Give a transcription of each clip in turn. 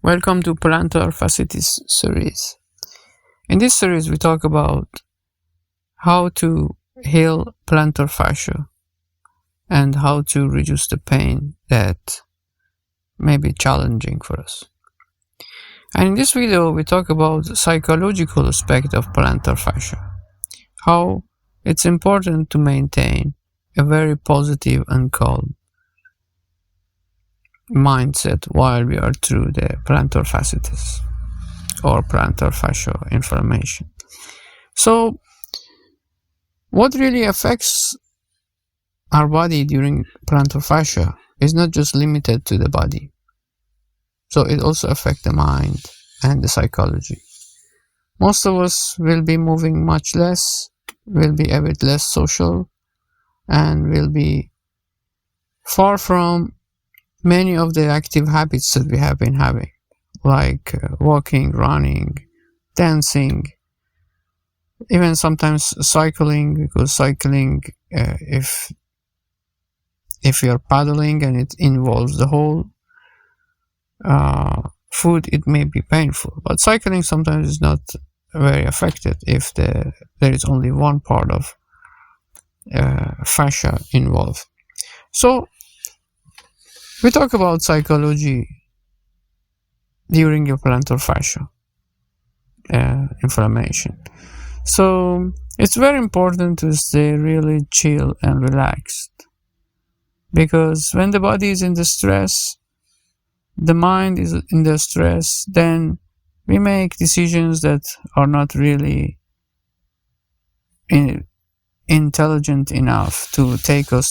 Welcome to Plantar Fasciitis series. In this series, we talk about how to heal plantar fascia and how to reduce the pain that may be challenging for us. And in this video, we talk about the psychological aspect of plantar fascia, how it's important to maintain a very positive and calm mindset while we are through the plantar fasciitis or plantar fascia inflammation. So what really affects our body during plantar fascia is not just limited to the body. So it also affects the mind and the psychology. Most of us will be moving much less, will be a bit less social, and will be far from many of the active habits that we have been having, like walking, running, dancing, even sometimes cycling, because cycling, if you're paddling and it involves the whole foot, it may be painful. But cycling sometimes is not very effective if there is only one part of fascia involved. So we talk about psychology during your plantar fascia inflammation. So it's very important to stay really chill and relaxed, because when the body is in the stress, the mind is in the stress, then we make decisions that are not really intelligent enough to take us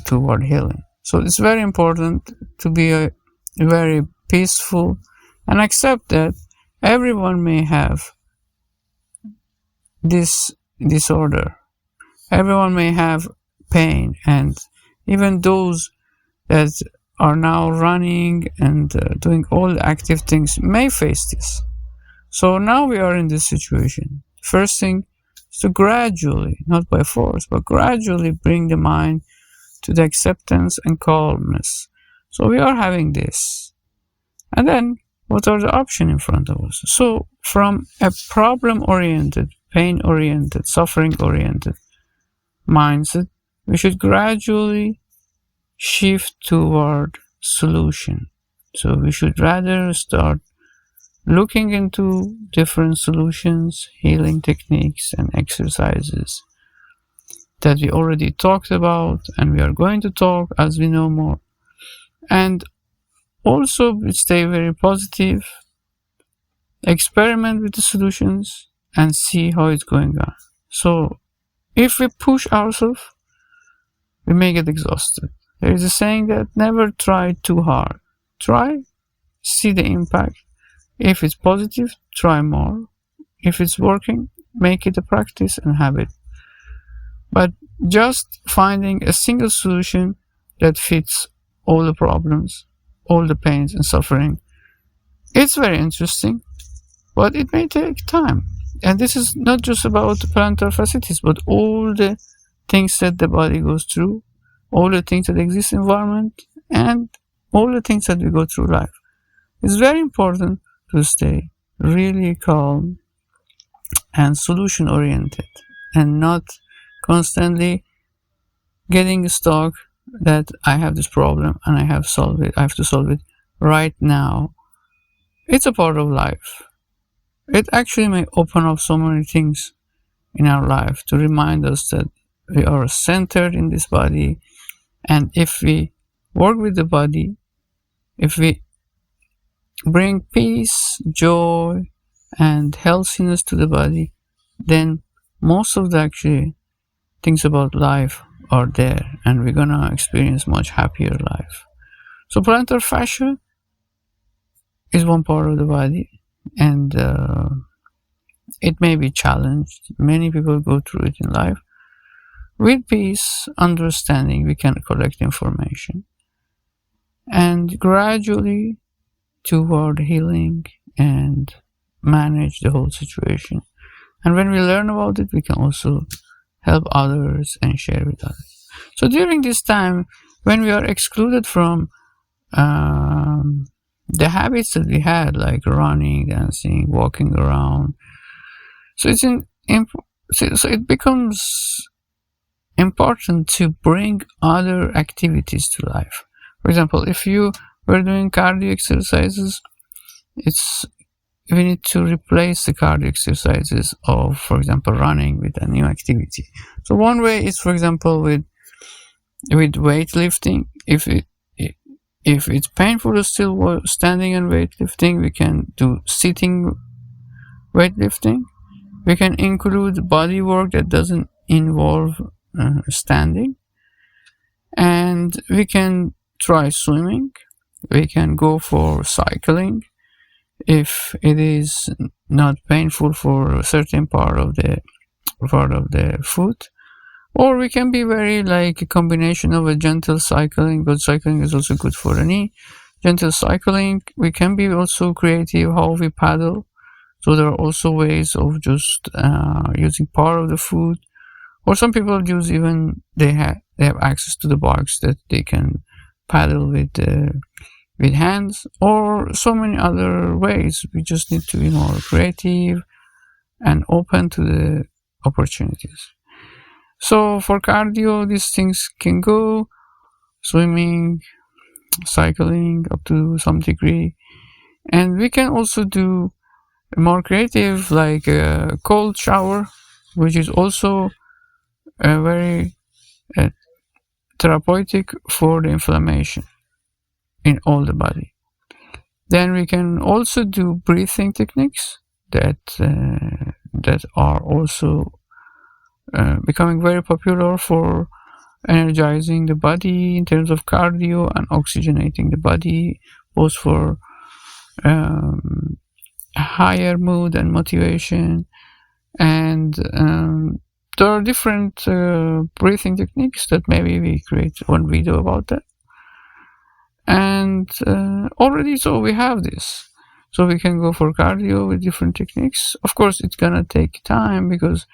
toward healing. So it's very important to be very peaceful and accept that everyone may have this disorder. Everyone may have pain, and even those that are now running and doing all the active things may face this. So now we are in this situation. First thing is to gradually, not by force, but gradually bring the mind to the acceptance and calmness. So we are having this. And then what are the options in front of us? So from a problem-oriented, pain-oriented, suffering-oriented mindset, we should gradually shift toward solution. So we should rather start looking into different solutions, healing techniques and exercises that we already talked about, and we are going to talk as we know more. And also stay very positive, experiment with the solutions and see how it's going on. So if we push ourselves, we may get exhausted. There is a saying that never try too hard. Try, see the impact. If it's positive, try more. If it's working, make it a practice and habit. But just finding a single solution that fits all the problems, all the pains and suffering, it's very interesting, but it may take time. And this is not just about plantar fasciitis, but all the things that the body goes through, all the things that exist in the environment, and all the things that we go through life. It's very important to stay really calm and solution oriented, and not constantly getting stuck that I have this problem and I have to solve it right now. It's a part of life. It actually may open up so many things in our life to remind us that we are centered in this body, and if we work with the body, if we bring peace, joy and healthiness to the body, then most of the actually things about life are there, and we're gonna experience much happier life. So plantar fascia is one part of the body, and it may be challenged. Many people go through it in life. With peace, understanding, we can collect information and gradually toward healing and manage the whole situation. And when we learn about it, we can also help others and share with others. So during this time, when we are excluded from the habits that we had, like running, dancing, walking around. So so it becomes important to bring other activities to life. For example, if you were doing cardio exercises, we need to replace the cardio exercises of, for example, running with a new activity. So one way is, for example, with weightlifting. If it's painful to still standing and weightlifting, we can do sitting weightlifting. We can include body work that doesn't involve standing, and we can try swimming. We can go for cycling if it is not painful for a certain part of the foot. Or we can be very like a combination of a gentle cycling, but cycling is also good for the knee. Gentle cycling. We can be also creative how we paddle. So there are also ways of just using part of the foot. Or some people use even they have access to the box that they can paddle with hands, or so many other ways. We just need to be more creative and open to the opportunities. So for cardio, these things can go swimming, cycling up to some degree, and we can also do more creative, like a cold shower, which is also very therapeutic for the inflammation in all the body. Then we can also do breathing techniques that are also becoming very popular for energizing the body in terms of cardio and oxygenating the body, both for higher mood and motivation. And there are different breathing techniques that maybe we create one video about that. And already, so we have this. So we can go for cardio with different techniques. Of course, it's gonna take time because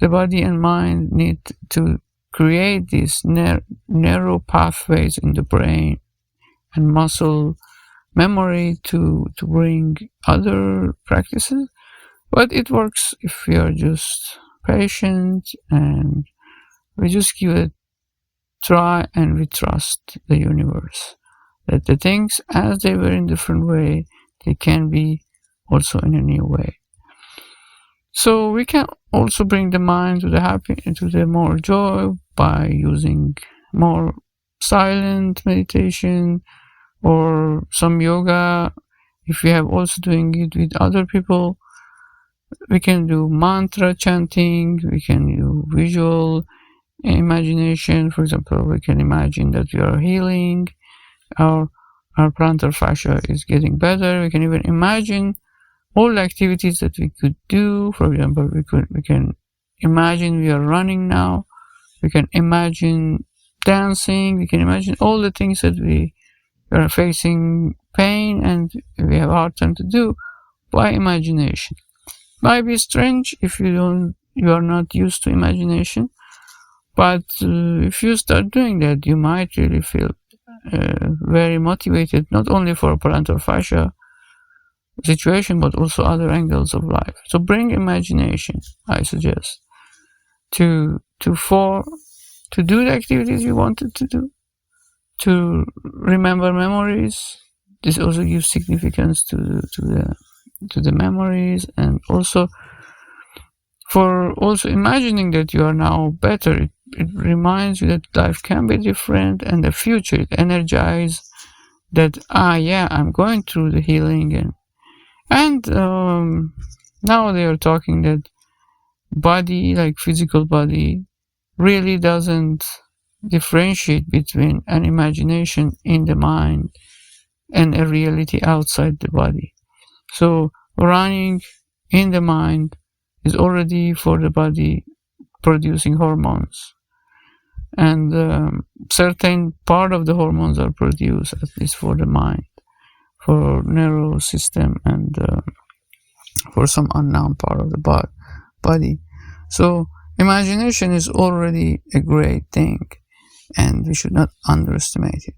the body and mind need to create these narrow pathways in the brain and muscle memory to bring other practices. But it works if we are just patient and we just give it a try, and we trust the universe that the things as they were in different way, they can be also in a new way. So we can also bring the mind to the more joy by using more silent meditation or some yoga. If we have also doing it with other people, we can do mantra chanting, we can do visual imagination. For example, we can imagine that we are healing, our plantar fascia is getting better. We can even imagine all the activities that we could do. For example, we can imagine we are running now. We can imagine dancing. We can imagine all the things that we are facing pain and we have a hard time to do by imagination. Might be strange if you are not used to imagination, but if you start doing that, you might really feel very motivated, not only for plantar fascia situation, but also other angles of life. So bring imagination, I suggest, to do the activities you wanted to do, to remember memories. This also gives significance to the memories, and also for also imagining that you are now better. It reminds you that life can be different, and the future, it energizes that I'm going through the healing. And now they are talking that body, like physical body, really doesn't differentiate between an imagination in the mind and a reality outside the body. So running in the mind is already for the body producing hormones, and certain part of the hormones are produced, at least for the mind, for nervous system, and for some unknown part of the body. So imagination is already a great thing, and we should not underestimate it.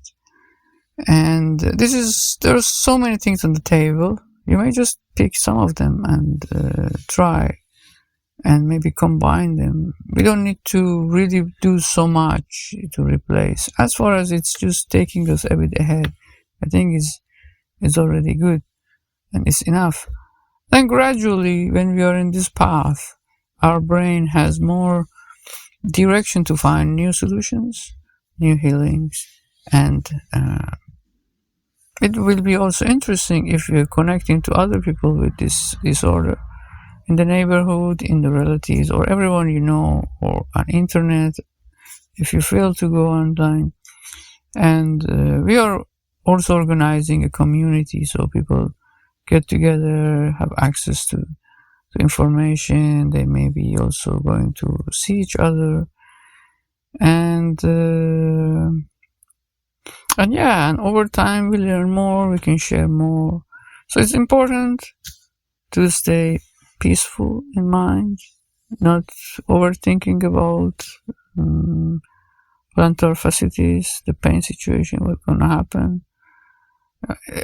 And there's so many things on the table. You may just pick some of them and try and maybe combine them. We don't need to really do so much to replace. As far as it's just taking us a bit ahead, I think is already good and it's enough. Then gradually, when we are in this path, our brain has more direction to find new solutions, new healings, and it will be also interesting if you're connecting to other people with this disorder in the neighborhood, in the relatives, or everyone you know, or on internet, if you fail to go online. And we are also organizing a community so people get together, have access to information. They may be also going to see each other. And over time we learn more, we can share more. So it's important to stay peaceful in mind, not overthinking about plantar fasciitis, the pain situation, what's going to happen.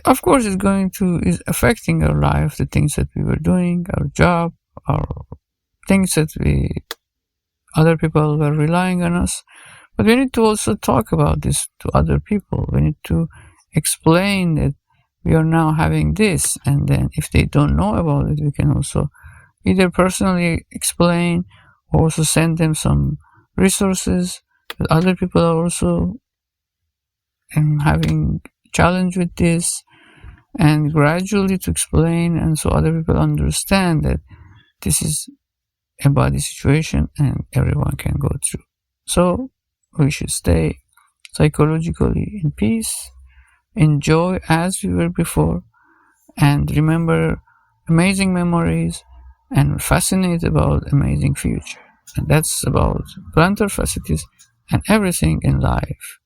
Of course, is affecting our life, the things that we were doing, our job, our things that other people were relying on us. But we need to also talk about this to other people. We need to explain that we are now having this, and then if they don't know about it, we can also either personally explain or also send them some resources that other people are also having challenge with this, and gradually to explain, and so other people understand that this is a body situation and everyone can go through. So we should stay psychologically in peace, enjoy as we were before, and remember amazing memories and fascinate about amazing future. And that's about plantar fasciitis and everything in life.